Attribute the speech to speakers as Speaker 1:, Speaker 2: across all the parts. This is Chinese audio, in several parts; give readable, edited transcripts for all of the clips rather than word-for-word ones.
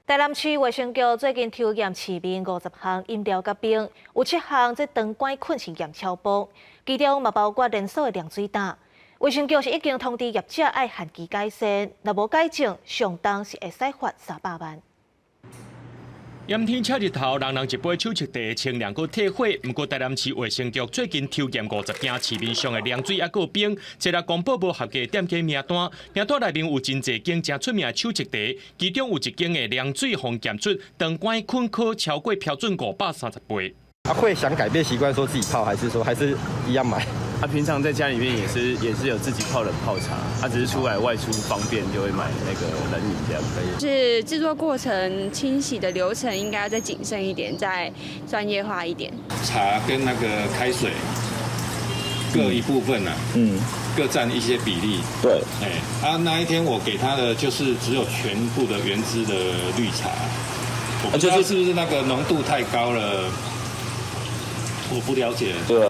Speaker 1: 台南市卫生局最近抽验市面50项饮料甲冰，有7项这灯管菌是验超标，其中嘛包括连锁的凉水蛋。卫生局是已经通知业者爱限期改善，若无改正，上当是会使罚300万。
Speaker 2: 炎天赤日头，人一杯手续茶清凉搁退火。不过台南市卫生局最近抽验50件市面上的凉水还有冰，这日公布无合格店家名单，名单内面有真侪间真出名的手续茶，其中有一间的凉水互检出灯管菌可超过标准530倍。
Speaker 3: 会想改变习惯，说自己泡，还是一样买？
Speaker 4: 平常在家里面也是有自己泡冷泡茶，只是出来外出方便就会买那个冷饮这样。
Speaker 5: 是制作过程、清洗的流程应该要再谨慎一点，再专业化一点。
Speaker 6: 茶跟那个开水各一部分啊，各占一些比例。
Speaker 3: 对，
Speaker 6: 那一天我给他的就是只有全部的原汁的绿茶，我不知道是不是那个浓度太高了，我不了解。
Speaker 3: 对。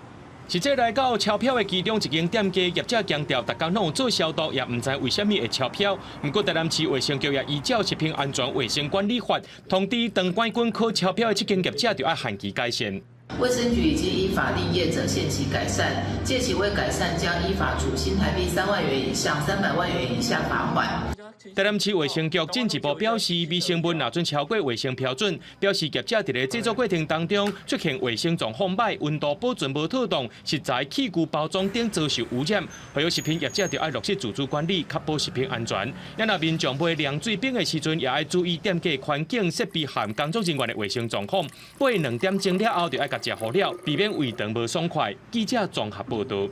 Speaker 2: 实际来到超标的其中一间店家，业者强调，大家拢有做消毒，也唔知为什么会超标。不过台南市卫生局也依照食品安全卫生管理法，通知灯管菌可超标的这间业者，就要限期改善。
Speaker 7: 卫生局已经依法令业者限期改善，届期未改善将依法处新台币3万元以上300万元以下罚款。
Speaker 2: 台南市卫生局进一步表示，微生物若准超过卫生标准，表示业者伫咧制作过程当中出现卫生状况歹、温度保存无妥当、食材器具包装等遭受污染，还有食品业者就要落实自主管理，确保食品安全。也若民众买凉水冰的时阵，也要注意店家环境设备和工作人员的卫生状况。买2点钟了后，就要甲食好了，避免胃肠无爽快。记者综合报道。